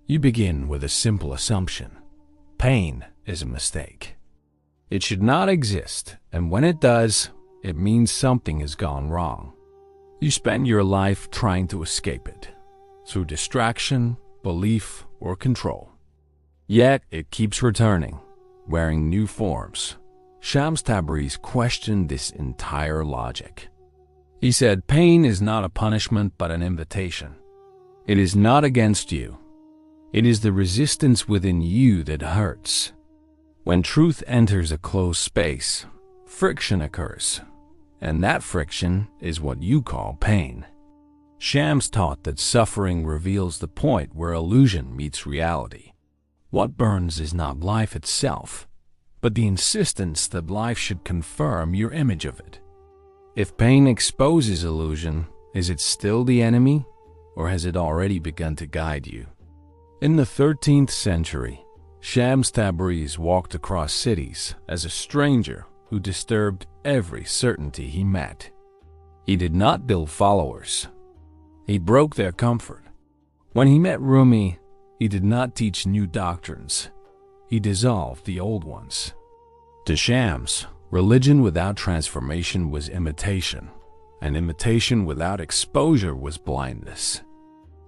You begin with a simple assumption. Pain is a mistake. It should not exist, and when it does, it means something has gone wrong. You spend your life trying to escape it, through distraction, belief, or control. Yet it keeps returning, wearing new forms. Shams Tabreez questioned this entire logic. He said, pain is not a punishment but an invitation. It is not against you. It is the resistance within you that hurts. When truth enters a closed space, friction occurs, and that friction is what you call pain. Shams taught that suffering reveals the point where illusion meets reality. What burns is not life itself, but the insistence that life should confirm your image of it. If pain exposes illusion, is it still the enemy, or has it already begun to guide you? In the 13th century, Shams Tabreez walked across cities as a stranger who disturbed every certainty he met. He did not build followers. He broke their comfort. When he met Rumi, he did not teach new doctrines. He dissolved the old ones. To Shams, religion without transformation was imitation, and imitation without exposure was blindness.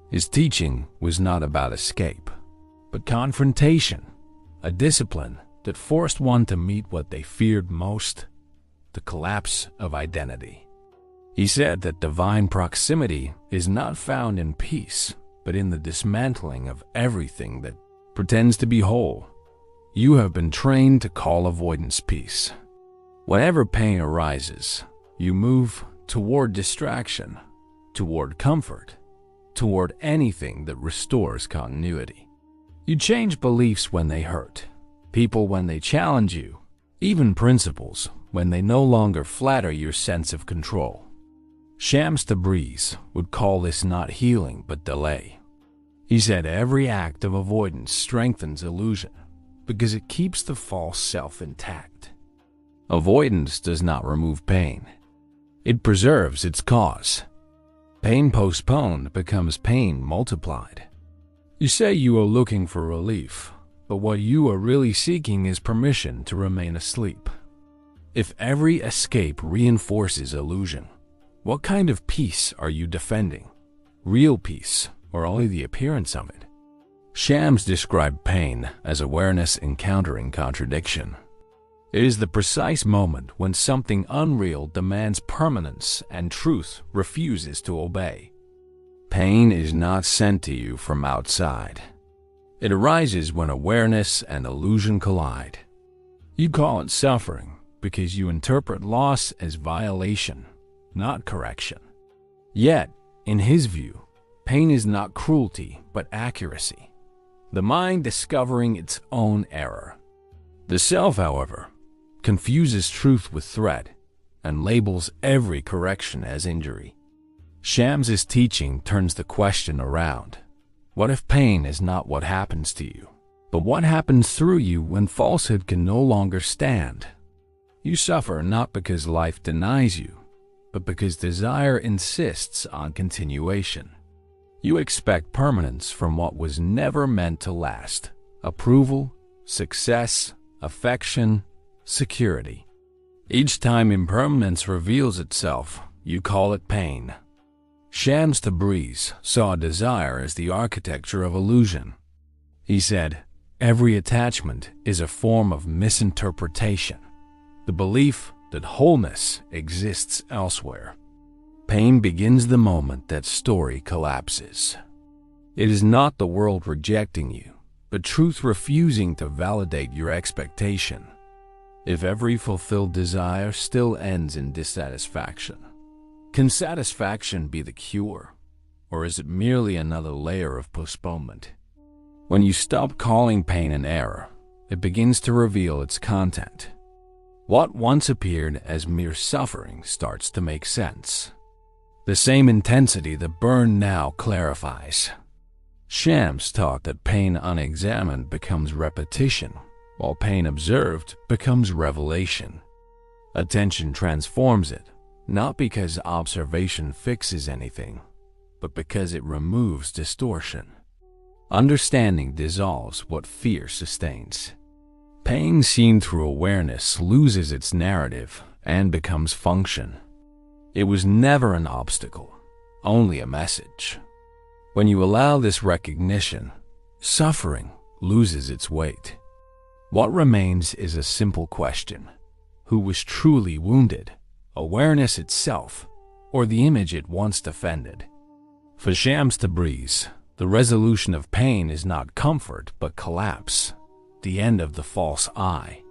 His teaching was not about escape, but confrontation, a discipline that forced one to meet what they feared most, the collapse of identity. He said that divine proximity is not found in peace, but in the dismantling of everything that pretends to be whole. You have been trained to call avoidance peace. Whenever pain arises, you move toward distraction, toward comfort, toward anything that restores continuity. You change beliefs when they hurt, people when they challenge you, even principles when they no longer flatter your sense of control. Shams Tabreez would call this not healing but delay. He said every act of avoidance strengthens illusion because it keeps the false self intact. Avoidance does not remove pain. It preserves its cause. Pain postponed becomes pain multiplied. You say you are looking for relief, but what you are really seeking is permission to remain asleep. If every escape reinforces illusion, what kind of peace are you defending? Real peace, or only the appearance of it? Shams described pain as awareness encountering contradiction. It is the precise moment when something unreal demands permanence and truth refuses to obey. Pain is not sent to you from outside. It arises when awareness and illusion collide. You call it suffering because you interpret loss as violation, not correction. Yet, in his view, pain is not cruelty but accuracy, the mind discovering its own error. The self, however, confuses truth with threat and labels every correction as injury. Shams's teaching turns the question around. What if pain is not what happens to you, but what happens through you when falsehood can no longer stand? You suffer not because life denies you, but because desire insists on continuation. You expect permanence from what was never meant to last. Approval, success, affection, security. Each time impermanence reveals itself, you call it pain. Shams Tabreez saw desire as the architecture of illusion. He said, every attachment is a form of misinterpretation, the belief that wholeness exists elsewhere. Pain begins the moment that story collapses. It is not the world rejecting you, but truth refusing to validate your expectation. If every fulfilled desire still ends in dissatisfaction, can satisfaction be the cure, or is it merely another layer of postponement? When you stop calling pain an error, it begins to reveal its content. What once appeared as mere suffering starts to make sense. The same intensity that burned now clarifies. Shams taught that pain unexamined becomes repetition, while pain observed becomes revelation. Attention transforms it, not because observation fixes anything, but because it removes distortion. Understanding dissolves what fear sustains. Pain seen through awareness loses its narrative and becomes function. It was never an obstacle, only a message. When you allow this recognition, suffering loses its weight. What remains is a simple question: who was truly wounded, awareness itself, or the image it once defended? For Shams Tabreez, the resolution of pain is not comfort but collapse, the end of the false I.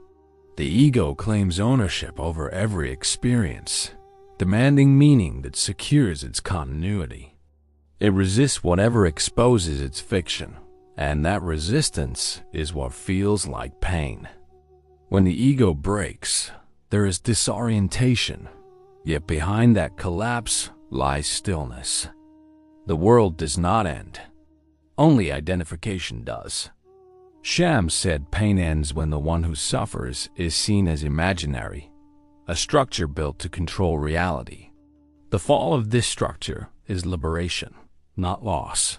The ego claims ownership over every experience, demanding meaning that secures its continuity. It resists whatever exposes its fiction, and that resistance is what feels like pain. When the ego breaks, there is disorientation, yet behind that collapse lies stillness. The world does not end. Only identification does. Shams said pain ends when the one who suffers is seen as imaginary, a structure built to control reality. The fall of this structure is liberation, not loss.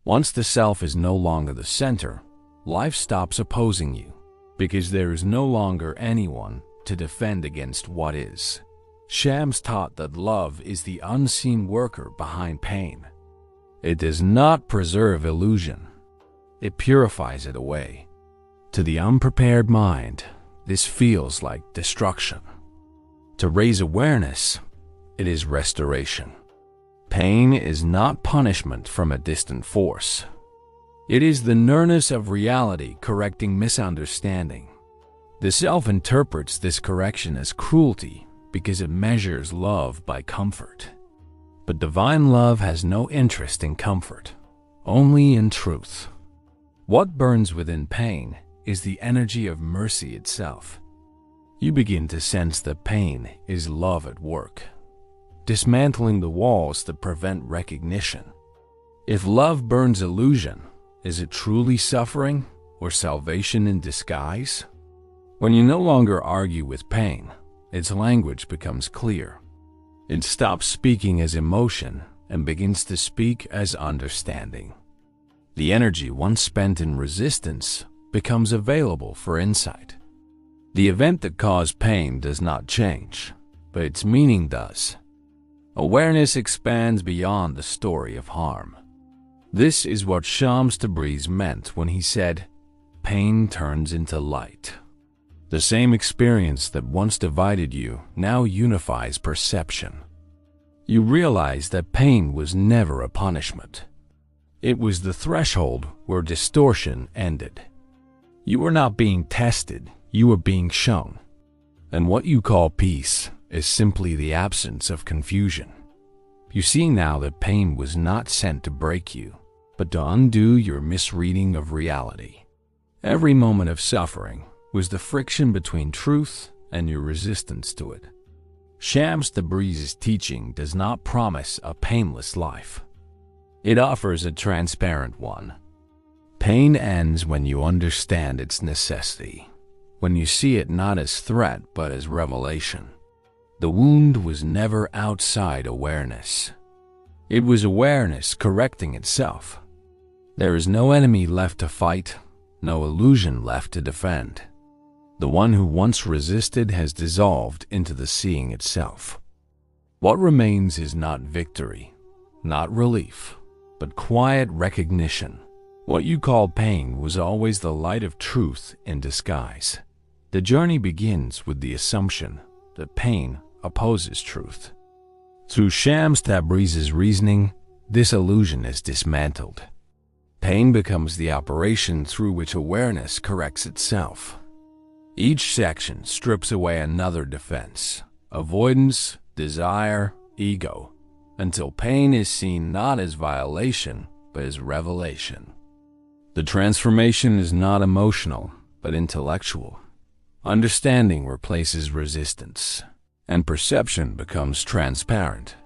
Once the self is no longer the center, life stops opposing you, because there is no longer anyone to defend against what is. Shams taught that love is the unseen worker behind pain. It does not preserve illusion. It purifies it away. To the unprepared mind, this feels like destruction. To raise awareness, it is restoration. Pain is not punishment from a distant force. It is the nearness of reality correcting misunderstanding. The self interprets this correction as cruelty because it measures love by comfort. But divine love has no interest in comfort, only in truth. What burns within pain is the energy of mercy itself. You begin to sense that pain is love at work, dismantling the walls that prevent recognition. If love burns illusion, is it truly suffering or salvation in disguise? When you no longer argue with pain, its language becomes clear. It stops speaking as emotion and begins to speak as understanding. The energy once spent in resistance becomes available for insight. The event that caused pain does not change, but its meaning does. Awareness expands beyond the story of harm. This is what Shams Tabreez meant when he said, "Pain turns into light." The same experience that once divided you now unifies perception. You realize that pain was never a punishment. It was the threshold where distortion ended. You were not being tested, you were being shown. And what you call peace is simply the absence of confusion. You see now that pain was not sent to break you, but to undo your misreading of reality. Every moment of suffering was the friction between truth and your resistance to it. Shams Tabreez's teaching does not promise a painless life. It offers a transparent one. Pain ends when you understand its necessity, when you see it not as threat but as revelation. The wound was never outside awareness. It was awareness correcting itself. There is no enemy left to fight, no illusion left to defend. The one who once resisted has dissolved into the seeing itself. What remains is not victory, not relief, but quiet recognition. What you call pain was always the light of truth in disguise. The journey begins with the assumption that pain opposes truth. Through Shams Tabreez's reasoning, this illusion is dismantled. Pain becomes the operation through which awareness corrects itself. Each section strips away another defense, avoidance, desire, ego, until pain is seen not as violation, but as revelation. The transformation is not emotional, but intellectual. Understanding replaces resistance, and perception becomes transparent.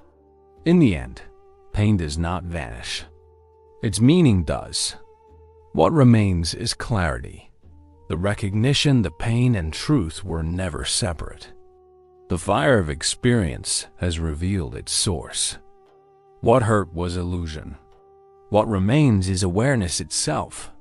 In the end, pain does not vanish. Its meaning does. What remains is clarity. The recognition that pain and truth were never separate. The fire of experience has revealed its source. What hurt was illusion. What remains is awareness itself.